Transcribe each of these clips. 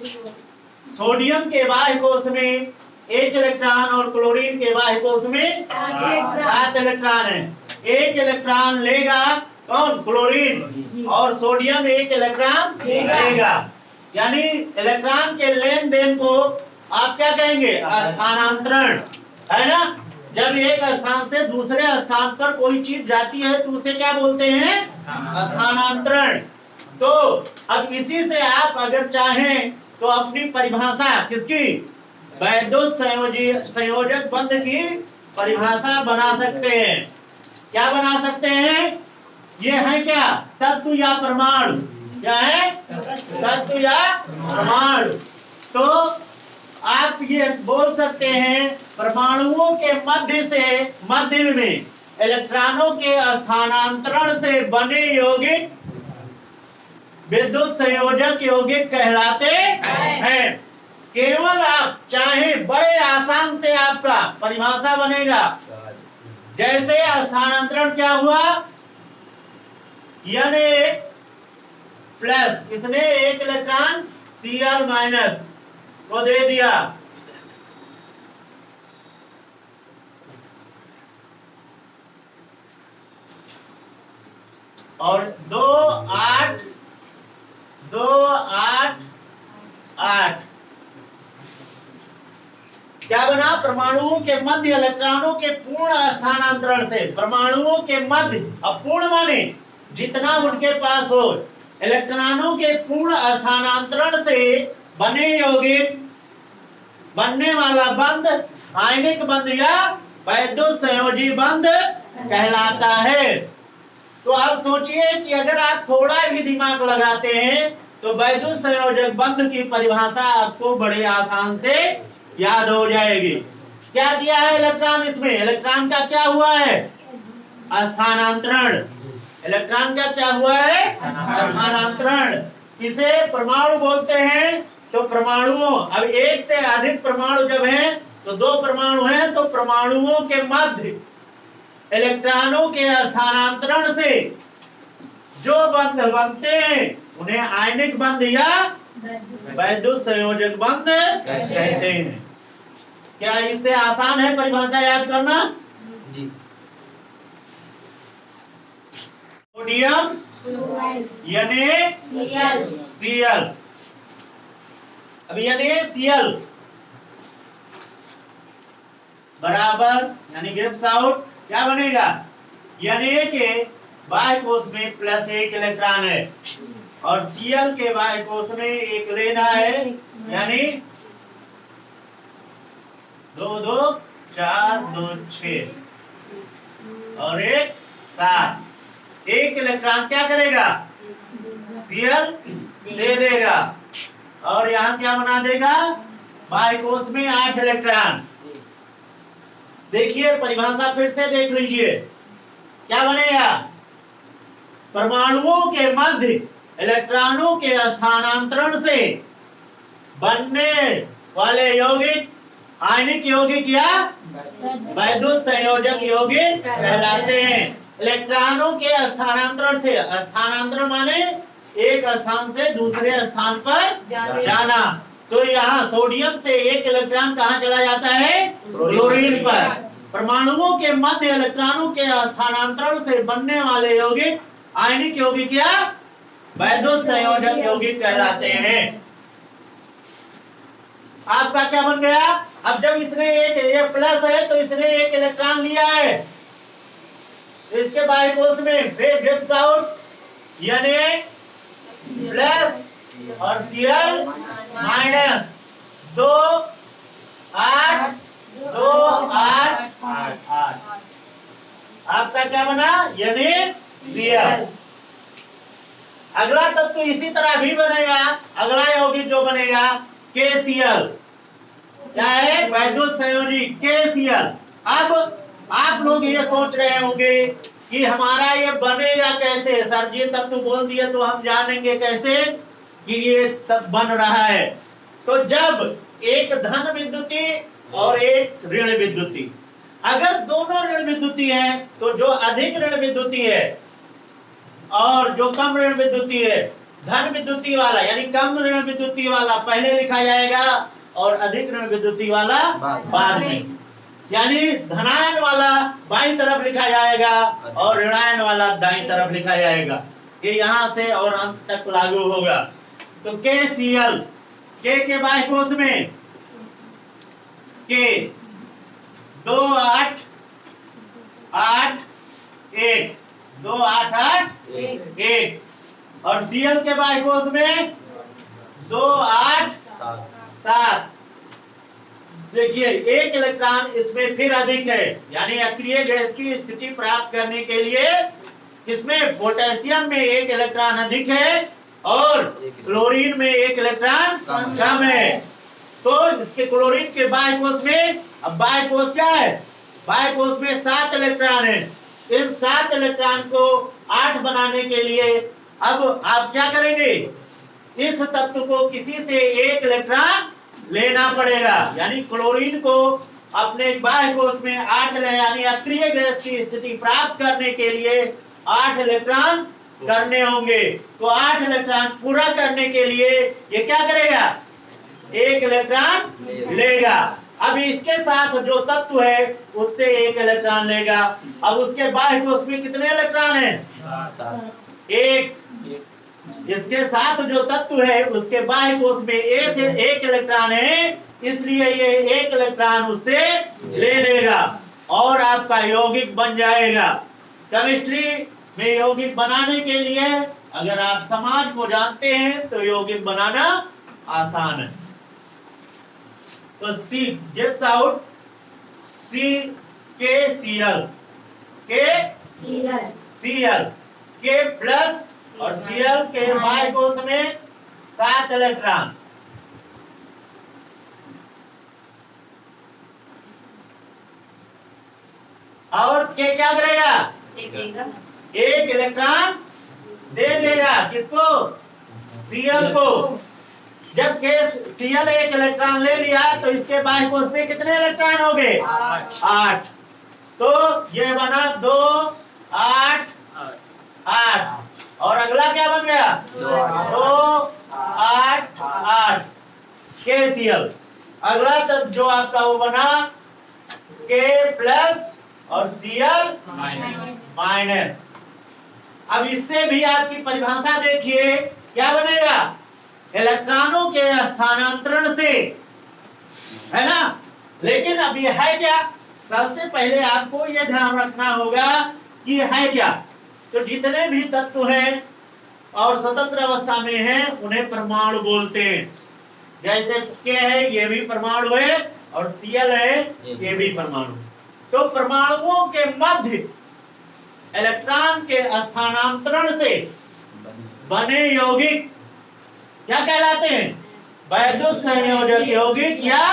Sodium के बाह्य कोश में 1 इलेक्ट्रॉन और क्लोरीन के बाह्य कोश में 7 इलेक्ट्रॉन है। 1 इलेक्ट्रॉन लेगा कौन? क्लोरीन, और सोडियम 1 इलेक्ट्रॉन लेगा। यानी इलेक्ट्रॉन के लेन देन को आप क्या कहेंगे? स्थानांतरण, है ना। जब एक स्थान से दूसरे स्थान पर कोई चीज जाती है तो उसे क्या बोलते हैं? स्थानांतरण। तो अब इसी से आप अगर चाहें तो अपनी परिभाषा किसकी? वैद्युत संयोजक बंध की परिभाषा बना सकते हैं। क्या बना सकते हैं? ये है क्या? तत्व या परमाणु। क्या है? तत्व या परमाणु। तो आप ये बोल सकते हैं परमाणुओं के मध्य में इलेक्ट्रॉनों के स्थानांतरण से बने यौगिक विद्युत संयोजक यौगिक कहलाते हैं। केवल आप चाहे बड़े आसान से आपका परिभाषा बनेगा। जैसे स्थानांतरण क्या हुआ? Na प्लस, इसने 1 इलेक्ट्रॉन Cl माइनस को दे दिया, और 2 8 2 8 8 क्या बना? परमाणुओं के मध्य इलेक्ट्रॉनों के पूर्ण स्थानांतरण से। परमाणुओं के मध्य, अब पूर्ण माने जितना उनके पास हो, इलेक्ट्रॉनों के पूर्ण स्थानांतरण से बने यौगिक बनने वाला बंध आयनिक बंध या वैद्युत संयोजी बंध कहलाता है। तो आप सोचिए कि अगर आप थोड़ा भी दिमाग लगाते हैं तो वैद्युत संयोजक बंध की परिभाषा आपको बड़े आसान से याद हो जाएगी। क्या किया है इलेक्ट्रॉन? इसमें इलेक्ट्रॉन का क्या हुआ है? स्थानांतरण। इलेक्ट्रॉन का क्या हुआ है? स्थानांतरण। इसे परमाणु बोलते हैं। तो परमाणुओं, अब एक से अधिक परमाणु जब हैं तो 2 परमाणु हैं, तो परमाणुओं के मध्य इलेक्ट्रॉनों के स्थानांतरण से जो बंध बनते हैं उन्हें आयनिक बंध या वैद्युत संयोजक बंध कहते हैं। क्या इससे आसान है परिभाषा याद करना? जी। सोडियम NaCl, अब NaCl बराबर यानी गिव्स आउट क्या बनेगा? Na के बाह्य कोश में प्लस 1 इलेक्ट्रॉन है और Cl के बाह्य कोश में 1 लेना है, यानी 2 2 4 2 6 और 1 7। 1 इलेक्ट्रॉन क्या करेगा? Cl दे देगा और यहाँ क्या बना देगा? बाह्य कोश में 8 इलेक्ट्रॉन। देखिए परिभाषा फिर से देख लीजिए, क्या बनेगा? परमाणुओं के मध्य इलेक्ट्रॉनों के स्थानांतरण से बनने वाले यौगिक आयनिक यौगिक या वैद्युत संयोजक यौगिक कहलाते हैं। इलेक्ट्रॉनों के स्थानांतरण से, स्थानांतरण माने एक स्थान से दूसरे स्थान पर जाना। तो यहाँ सोडियम से 1 इलेक्ट्रॉन कहाँ चला जाता है? क्लोरीन पर। परमाणुओं के मध्य इलेक्ट्रॉनों के स्थानांतरण से बनने वाले यौगिक आयनिक यौगिक या वैद्युत संयोजक यौगिक कहलाते हैं। आपका क्या बन गया? अब जब इसने ये प्लस है तो इसने 1 इलेक्ट्रॉन लिया है, इसके बाह्य कोश में फिर गिव्स आउट Na प्लस और Cl माइनस 2 8 2 8 8 8। आपका क्या बना? NaCl। अगला तत्व तो इसी तरह भी बनेगा। अगला यौगिक जो बनेगा KCl, क्या है? वैद्युत संयोजी KCl। अब आप लोग ये सोच रहे होंगे कि हमारा ये बनेगा कैसे? सर जी तत्व बोल दिए तो हम जानेंगे कैसे कि ये तब बन रहा है। तो जब एक धन विद्युती और एक ऋण विद्युती, अगर दोनों ऋण विद्युती है तो जो अधिक ऋण विद्युती है और जो कम ऋण विद्युती है धन विद्युती वाला यानी कम ऋण विद्युती वाला पहले लिखा जाएगा और अधिक ऋण विद्युती वाला बाद में। यानी धनायन वाला बाईं तरफ लिखा जाएगा और ऋणायन वाला दाईं तरफ लिखा जाएगा। ये यहां से और अंत तक लागू होगा। तो KCl के बाह्य कोश में के 2 8 8 1 2 8 8 1 और Cl के बाह्य कोश में 2 8 7। देखिए एक इलेक्ट्रॉन इसमें फिर अधिक है, यानी अक्रिय गैस की स्थिति प्राप्त करने के लिए इसमें पोटेशियम में एक इलेक्ट्रॉन अधिक है और क्लोरीन में एक इलेक्ट्रॉन कम है। तो इसके क्लोरीन के बाह्य कोश में, अब बाह्य कोश क्या है, बाह्य कोश में 7 इलेक्ट्रॉन है। इन 7 इलेक्ट्रॉन को 8 बनाने के लिए अब आप क्या करेंगे, इस तत्व को किसी से एक इलेक्ट्रॉन लेना पड़ेगा। यानी क्लोरीन को अपने बाह्य कोश में 8 यानी अक्रिय गैस की स्थिति प्राप्त करने के लिए 8 इलेक्ट्रॉन करने होंगे। तो 8 इलेक्ट्रॉन पूरा करने के लिए ये क्या करेगा, एक इलेक्ट्रॉन लेगा। अब इसके साथ जो तत्व है उससे एक इलेक्ट्रॉन लेगा। अब उसके बाह्य कोश में कितने इलेक्ट्रॉन है, एक। इसके साथ जो तत्व है उसके बाह्य कोश में ए से एक इलेक्ट्रॉन है, इसलिए ये एक इलेक्ट्रॉन उससे ले लेगा और आपका यौगिक बन जाएगा। केमिस्ट्री में यौगिक बनाने के लिए अगर आप समाज को जानते हैं तो यौगिक बनाना आसान है। तो C gets out KCl K plus और Cl के बाह्य कोश में 7 इलेक्ट्रॉन। और K क्या करेगा, एक इलेक्ट्रॉन दे देगा। किसको, Cl को। जब Cl एक इलेक्ट्रॉन ले लिया तो इसके बाह्य कोश में कितने इलेक्ट्रॉन हो गए, 8। तो ये बना 2 8 8 और अगला क्या बन गया, 2 8 8 KCl। अगला तब जो आपका वो बना K प्लस और Cl माइनस। अब इससे भी आपकी परिभाषा देखिए क्या बनेगा, इलेक्ट्रॉनों के स्थानांतरण से, है ना। लेकिन अब ये है क्या, सबसे पहले आपको ये ध्यान रखना होगा कि है क्या। तो जितने भी तत्व हैं और स्वतंत्र अवस्था में हैं उन्हें परमाणु बोलते हैं। जैसे K है ये भी परमाणु है और Cl है ये भी परमाणु। तो परमाणुओं के मध्य इलेक्ट्रॉन के स्थानांतरण से बने यौगिक क्या कहलाते हैं, वैद्युत संयोजक यौगिक या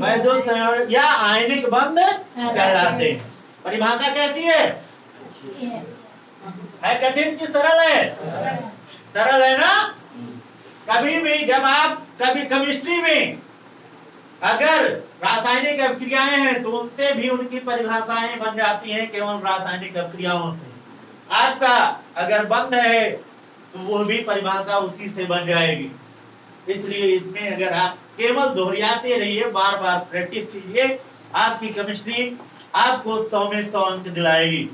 वैद्युत संयोजक या आयनिक बंध कहलाते हैं। परिभाषा कैसी है कठिन की सरल है, सरल है ना। कभी भी जब आप कभी केमिस्ट्री में अगर रासायनिक अभिक्रियाएं हैं तो उससे भी उनकी परिभाषाएं बन जाती हैं केवल रासायनिक अभिक्रियाओं से। आपका अगर बंध है तो वो भी परिभाषा उसी से बन जाएगी। इसलिए इसमें अगर आप केवल दोहराते रहिए, बार बार प्रैक्टिस कीजिए, आपकी केमिस्ट्री आपको 100 में 100 अंक दिलाएगी।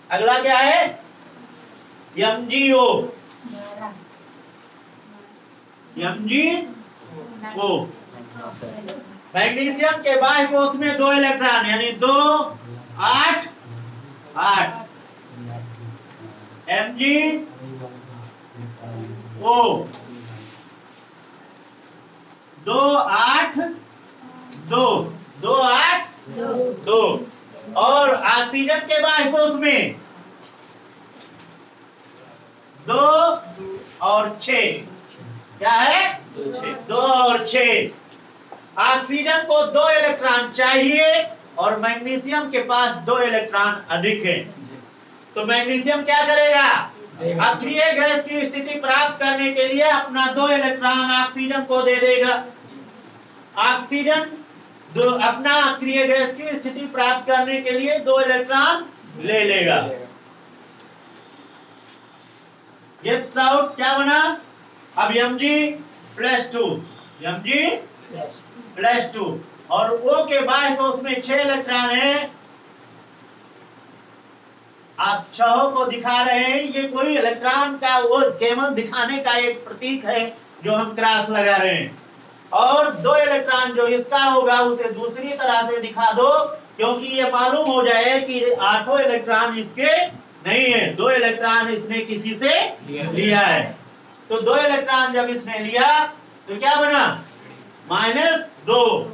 अगला क्या है, MgO। मैग्नीशियम के बाह्य कोश में 2 इलेक्ट्रॉन यानी 2 8 8 MgO 2 8 2 2 8 2 और ऑक्सीजन के बाह्य कोश में 2 और 6 क्या है, 2 और 6। ऑक्सीजन को 2 इलेक्ट्रॉन चाहिए और मैग्नीशियम के पास 2 इलेक्ट्रॉन अधिक है। तो मैग्नीशियम क्या करेगा, अक्रिय गैस की स्थिति प्राप्त करने के लिए अपना 2 इलेक्ट्रॉन ऑक्सीजन को दे देगा। ऑक्सीजन अपना अक्रिय गैस की स्थिति प्राप्त करने के लिए 2 इलेक्ट्रॉन ले लेगा। गिव्स आउट क्या बना, अब Mg+2 Mg+2 और O के बाह्य कोश में 6 इलेक्ट्रॉन है। आप 6 को दिखा रहे हैं, ये कोई इलेक्ट्रॉन का वो केवल दिखाने का एक प्रतीक है जो हम क्रॉस लगा रहे हैं। और 2 इलेक्ट्रॉन जो इसका होगा उसे दूसरी तरह से दिखा दो, क्योंकि ये मालूम हो जाए कि 8 इलेक्ट्रॉन इसके नहीं है, 2 इलेक्ट्रॉन इसने किसी से लिया है। तो 2 इलेक्ट्रॉन जब इसने लिया तो क्या बना, -2।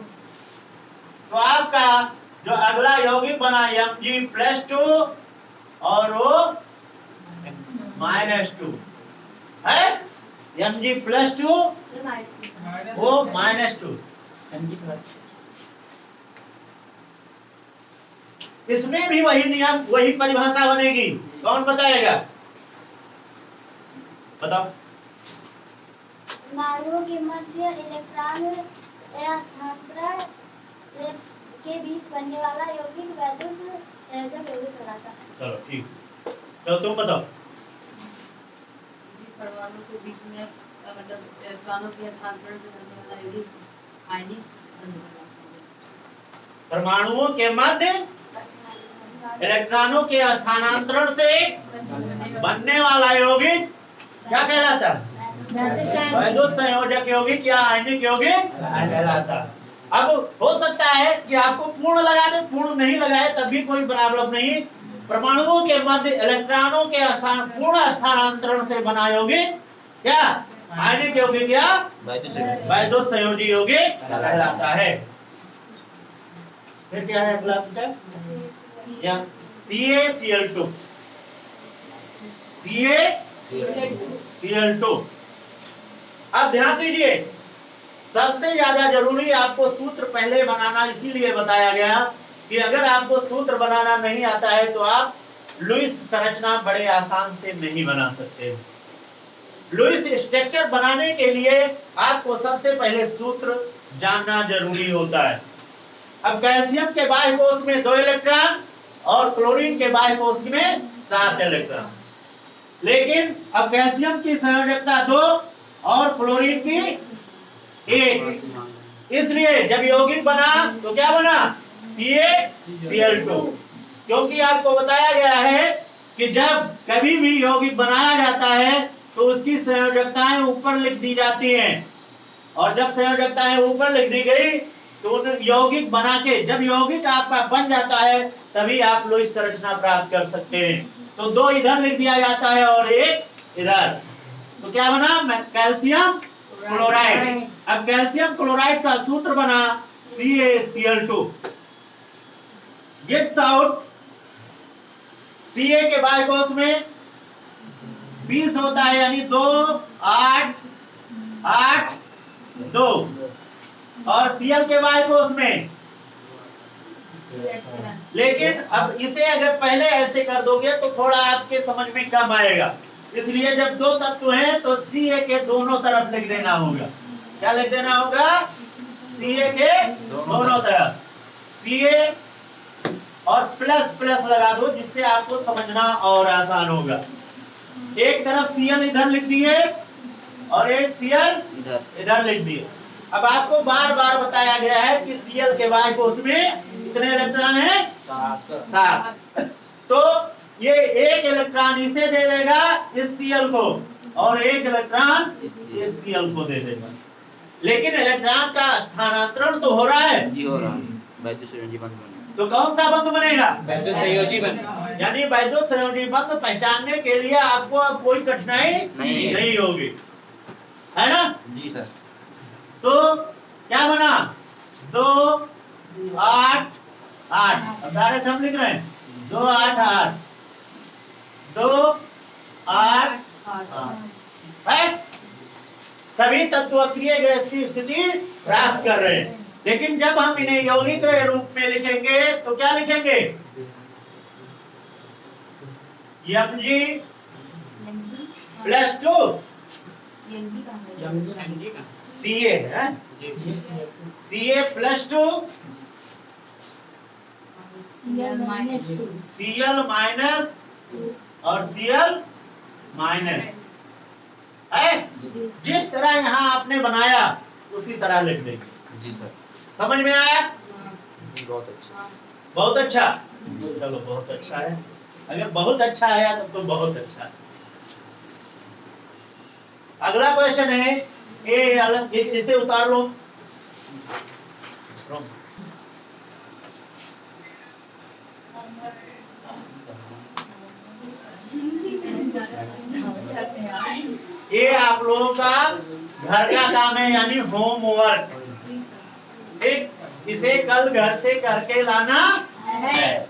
तो आपका जो अगला यौगिक बना Mg+2 और वो -2 है, Mg+2 वो -2। इसमें भी वही नियम, वही परिभाषा बनेगी। कौन बताएगा, बताओ। परमाणुओं के मध्य इलेक्ट्रॉन स्थानांतरण के बीच बनने वाला यौगिक वैद्युत संयोजक यौगिक कहलाता है। चलो ठीक, चलो तुम बताओ। परमाणु के बीच में मतलब इलेक्ट्रॉनों के स्थानांतरण से बनने वाला यौगिक आयनिक बंधन। परमाणुओं के मध्य इलेक्ट्रॉनों के स्थानांतरण से बनने वाला यौगिक क्या कहलाता है, वैद्युत संयोजक यौगिक या आयनिक यौगिक कहलाता है। अब हो सकता है कि आपको पूर्ण लगा दे, पूर्ण नहीं लगाए तब भी कोई प्रॉब्लम नहीं। परमाणुओं के मध्य इलेक्ट्रॉनों के पूर्ण स्थानांतरण से बना यौगिक क्या, आयनिक यौगिक या वैद्युत संयोजी यौगिक कहलाता है। फिर क्या है अगला या CaCl2 CaCl2। अब ध्यान दीजिए, सबसे ज्यादा जरूरी आपको सूत्र पहले बनाना इसीलिए बताया गया कि अगर आपको सूत्र बनाना नहीं आता है तो आप लुईस संरचना बड़े आसान से नहीं बना सकते। लुईस स्ट्रक्चर बनाने के लिए आपको सबसे पहले सूत्र जानना जरूरी होता है। अब कैल्शियम के बाह्य कोश में 2 इलेक्ट्रॉन और क्लोरीन के बाह्य कोश में 7 इलेक्ट्रॉन, लेकिन अब कैल्शियम की संयोजकता 2 और क्लोरीन की 1, इसलिए जब यौगिक बना तो क्या बना, CaCl2। क्योंकि आपको बताया गया है कि जब कभी भी यौगिक बनाया जाता है तो उसकी संयोजकताएं ऊपर लिख दी जाती हैं, और जब संयोजकताएं ऊपर लिख दी गई तो यौगिक बना के जब यौगिक आपका बन जाता है तभी आप लुईस संरचना प्राप्त कर सकते हैं। तो 2 इधर लिख दिया जाता है और 1 इधर, तो क्या बना, कैल्शियम क्लोराइड। अब कैल्शियम क्लोराइड का सूत्र बना CaCl2। गिव्स आउट, Ca के बाह्य कोश में 20 होता है, यानी 2 8 8 2, और Cl के बाह्य कोश में, लेकिन अब इसे अगर पहले ऐसे कर दोगे तो थोड़ा आपके समझ में कम आएगा, इसलिए जब 2 तत्व हैं तो Ca के दोनों तरफ लिख देना होगा। क्या लिख देना होगा, Ca के दोनों तरफ Ca और प्लस लगा दो, जिससे आपको समझना और आसान होगा। एक तरफ Cl इधर लिख दिए और एक Cl इधर लिख दिए। अब आपको बार बार बताया गया है कि Cl के बाह्य कोश में कितने इलेक्ट्रॉन हैं, 7। तो ये 1 इलेक्ट्रॉन इसे दे देगा इस Cl को, और 1 इलेक्ट्रॉन इस Cl को दे देगा, लेकिन इलेक्ट्रॉन का स्थानांतरण तो हो रहा है जी, हो रहा है। वैद्युत संयोजी बंध बनेगा। तो कौन सा बंध बनेगा, वैद्युत संयोजी बंध। यानी वैद्युत संयोजी बंध पहचानने के लिए आपको अब कोई कठिनाई नहीं होगी, है ना जी सर। तो क्या बना, 2 8 8, अब डायरेक्ट हम लिख रहे हैं 2 8 8 2 8 8 है। सभी तत्व अक्रिय गैस की स्थिति प्राप्त कर रहे हैं, लेकिन जब हम इन्हें यौगिक के रूप में लिखेंगे तो क्या लिखेंगे, Mg+2 Ca है, Ca+2 Cl- और Cl-, है? जिस तरह यहाँ आपने बनाया उसी तरह लिख देंगे। जी सर। समझ में आया? जी बहुत अच्छा। बहुत अच्छा। चलो बहुत अच्छा है। अगर बहुत अच्छा आया तो बहुत अच्छा है। अगला क्वेश्चन है ये अलग, इसे उतार लो। ये आप लोगों का घर का काम है, यानी होमवर्क। ठीक, इसे कल घर से करके लाना है।